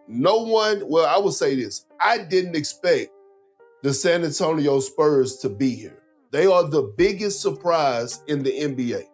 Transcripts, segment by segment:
no one, well, I would say this. I didn't expect the San Antonio Spurs to be here. They are the biggest surprise in the NBA.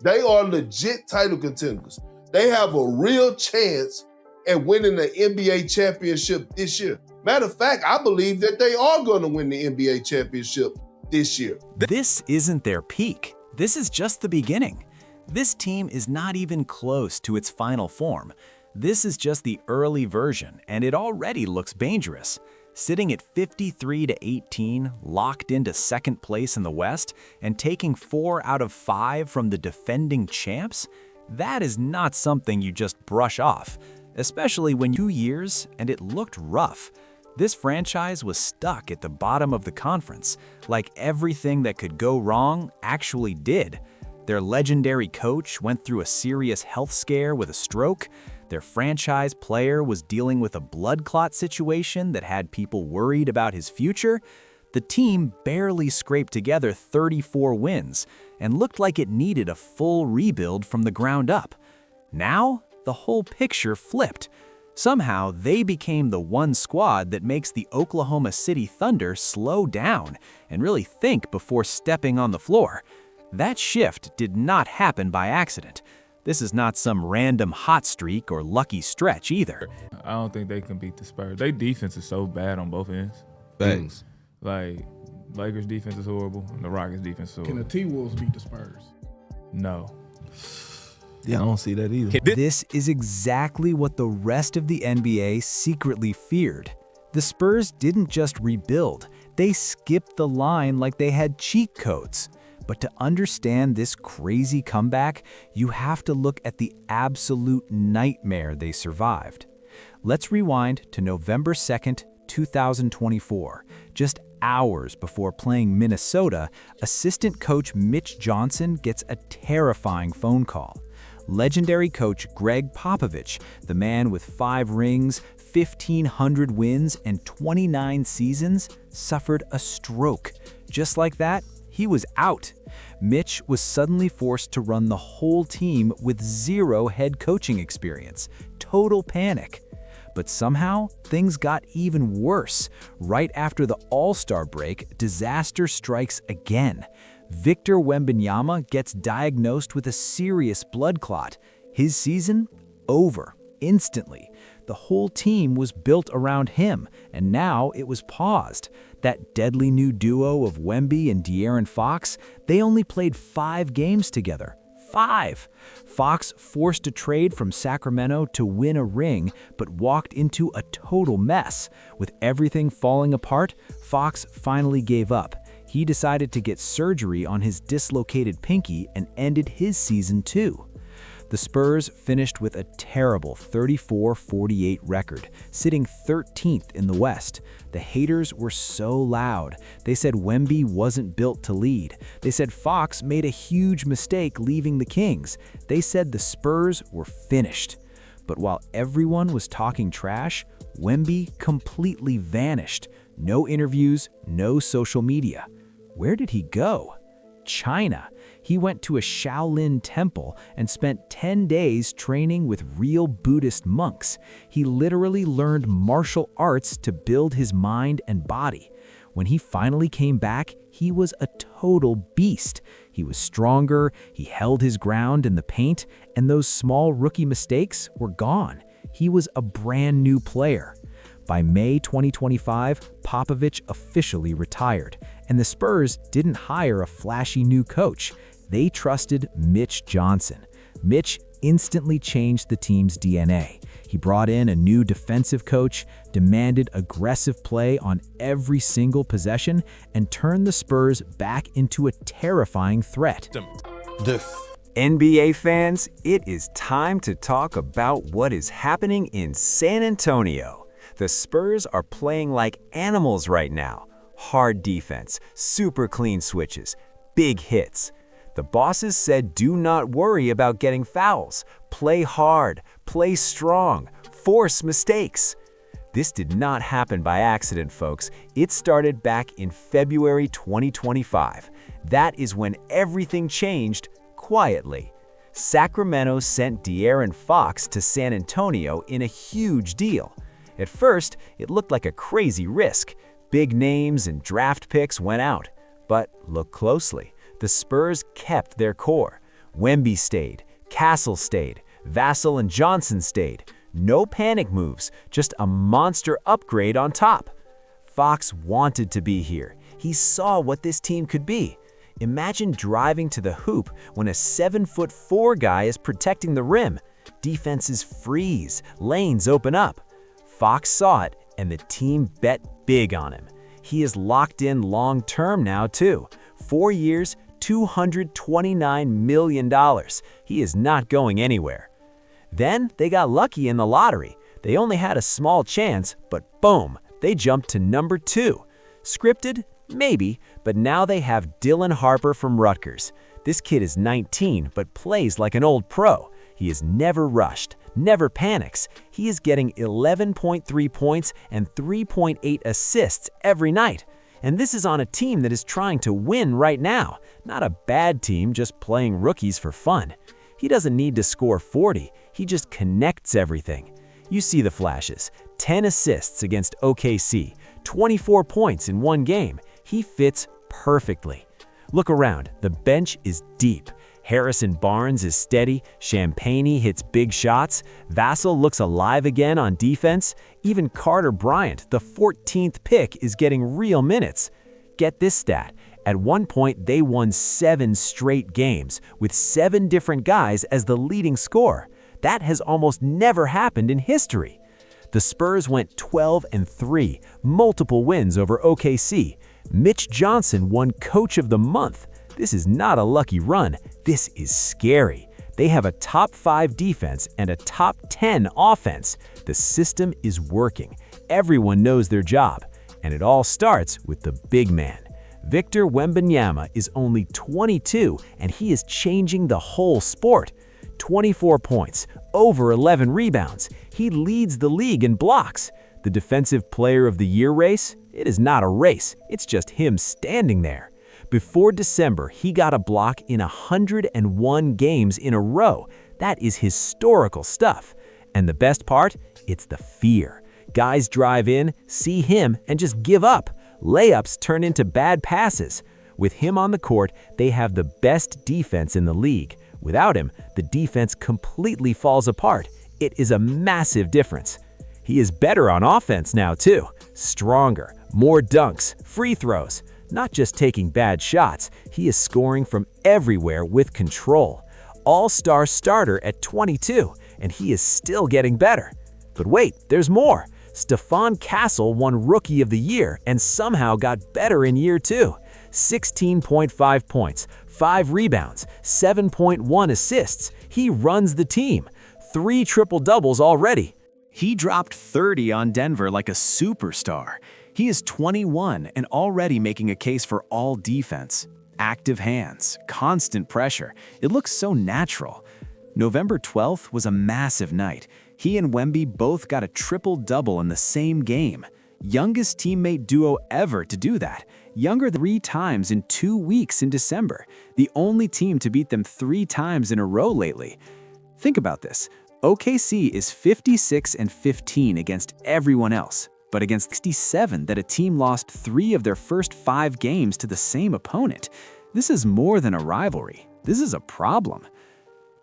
They are legit title contenders. They have a real chance at winning the NBA championship this year. Matter of fact, I believe that they are going to win the NBA championship this year. This isn't their peak. This is just the beginning. This team is not even close to its final form. This is just the early version, and it already looks dangerous. Sitting at 53-18, locked into second place in the West, and taking 4 out of 5 from the defending champs, that is not something you just brush off, especially when 2 years and it looked rough. This franchise was stuck at the bottom of the conference, like everything that could go wrong actually did. Their legendary coach went through a serious health scare with a stroke. Their franchise player was dealing with a blood clot situation that had people worried about his future. The team barely scraped together 34 wins and looked like it needed a full rebuild from the ground up. Now, the whole picture flipped. Somehow, they became the one squad that makes the Oklahoma City Thunder slow down and really think before stepping on the floor. That shift did not happen by accident. This is not some random hot streak or lucky stretch either. I don't think they can beat the Spurs. Their defense is so bad on both ends. Thanks. Like, Lakers' defense is horrible, and the Rockets' defense is horrible. Can the T-Wolves beat the Spurs? No. Yeah, I don't see that either. This is exactly what the rest of the NBA secretly feared. The Spurs didn't just rebuild, they skipped the line like they had cheat codes. But to understand this crazy comeback, you have to look at the absolute nightmare they survived. Let's rewind to November 2nd, 2024. Just hours before playing Minnesota, assistant coach Mitch Johnson gets a terrifying phone call. Legendary coach Greg Popovich, the man with 5 rings, 1,500 wins, and 29 seasons, suffered a stroke. Just like that, he was out. Mitch was suddenly forced to run the whole team with 0 head coaching experience. Total panic. But somehow, things got even worse. Right after the All-Star break, disaster strikes again. Victor Wembanyama gets diagnosed with a serious blood clot. His season? Over. Instantly. The whole team was built around him, and now it was paused. That deadly new duo of Wemby and De'Aaron Fox, they only played 5 games together. 5! Fox forced a trade from Sacramento to win a ring, but walked into a total mess. With everything falling apart, Fox finally gave up. He decided to get surgery on his dislocated pinky and ended his season too. The Spurs finished with a terrible 34-48 record, sitting 13th in the West. The haters were so loud. They said Wemby wasn't built to lead. They said Fox made a huge mistake leaving the Kings. They said the Spurs were finished. But while everyone was talking trash, Wemby completely vanished. No interviews, no social media. Where did he go? China. He went to a Shaolin temple and spent 10 days training with real Buddhist monks. He literally learned martial arts to build his mind and body. When he finally came back, he was a total beast. He was stronger, he held his ground in the paint, and those small rookie mistakes were gone. He was a brand new player. By May 2025, Popovich officially retired, and the Spurs didn't hire a flashy new coach. They trusted Mitch Johnson. Mitch instantly changed the team's DNA. He brought in a new defensive coach, demanded aggressive play on every single possession, and turned the Spurs back into a terrifying threat. NBA fans, it is time to talk about what is happening in San Antonio. The Spurs are playing like animals right now. Hard defense, super clean switches, big hits. The bosses said do not worry about getting fouls. Play hard, play strong, force mistakes. This did not happen by accident, folks. It started back in February 2025. That is when everything changed quietly. Sacramento sent De'Aaron Fox to San Antonio in a huge deal. At first, it looked like a crazy risk. Big names and draft picks went out. But look closely. The Spurs kept their core. Wemby stayed, Castle stayed, Vassell and Johnson stayed. No panic moves, just a monster upgrade on top. Fox wanted to be here. He saw what this team could be. Imagine driving to the hoop when a 7'4" guy is protecting the rim. Defenses freeze, lanes open up. Fox saw it, and the team bet big on him. He is locked in long-term now, too. 4 years, $229 million. He is not going anywhere. Then they got lucky in the lottery. They only had a small chance, but boom, they jumped to number 2. Scripted? Maybe, but now they have Dylan Harper from Rutgers. This kid is 19, but plays like an old pro. He is never rushed, never panics. He is getting 11.3 points and 3.8 assists every night. And this is on a team that is trying to win right now. Not a bad team just playing rookies for fun. He doesn't need to score 40, he just connects everything. You see the flashes. 10 assists against OKC, 24 points in one game. He fits perfectly. Look around, the bench is deep. Harrison Barnes is steady, Champagnie hits big shots, Vassell looks alive again on defense, even Carter Bryant, the 14th pick, is getting real minutes. Get this stat, at one point they won 7 straight games, with 7 different guys as the leading scorer. That has almost never happened in history. The Spurs went 12-3, multiple wins over OKC. Mitch Johnson won Coach of the Month. This is not a lucky run, this is scary. They have a top 5 defense and a top 10 offense. The system is working. Everyone knows their job. And it all starts with the big man. Victor Wembanyama is only 22 and he is changing the whole sport. 24 points, over 11 rebounds. He leads the league in blocks. The Defensive Player of the Year race? It is not a race, it's just him standing there. Before December, he got a block in 101 games in a row. That is historical stuff. And the best part? It's the fear. Guys drive in, see him, and just give up. Layups turn into bad passes. With him on the court, they have the best defense in the league. Without him, the defense completely falls apart. It is a massive difference. He is better on offense now, too. Stronger, more dunks, free throws. Not just taking bad shots, he is scoring from everywhere with control. All-star starter at 22, and he is still getting better. But wait, there's more. Stephon Castle won Rookie of the Year and somehow got better in year 2. 16.5 points, 5 rebounds, 7.1 assists. He runs the team. 3 triple-doubles already. He dropped 30 on Denver like a superstar. He is 21 and already making a case for all defense. Active hands, constant pressure. It looks so natural. November 12th was a massive night. He and Wemby both got a triple-double in the same game. Youngest teammate duo ever to do that. Younger 3 times in 2 weeks in December. The only team to beat them 3 times in a row lately. Think about this. OKC is 56-15 against everyone else, but against 67 that a team lost 3 of their first 5 games to the same opponent. This is more than a rivalry. This is a problem.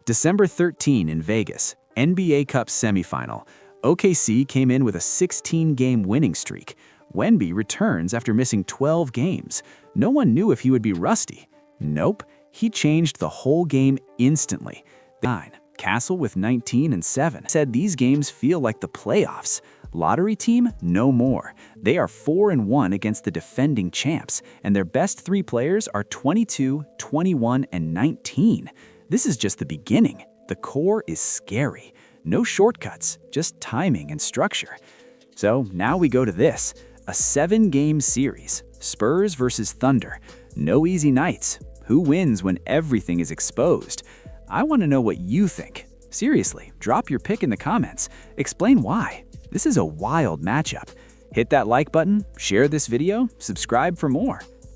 December 13 in Vegas, NBA Cup semifinal. OKC came in with a 16-game winning streak. Wemby returns after missing 12 games. No one knew if he would be rusty. Nope, he changed the whole game instantly. 9. Castle with 19 and 7 said these games feel like the playoffs. Lottery team, no more. They are 4-1 against the defending champs, and their best 3 players are 22, 21, and 19. This is just the beginning. The core is scary. No shortcuts, just timing and structure. So now we go to this, a 7-game series, Spurs versus Thunder. No easy nights. Who wins when everything is exposed? I want to know what you think. Seriously, drop your pick in the comments. Explain why. This is a wild matchup. Hit that like button, share this video, subscribe for more.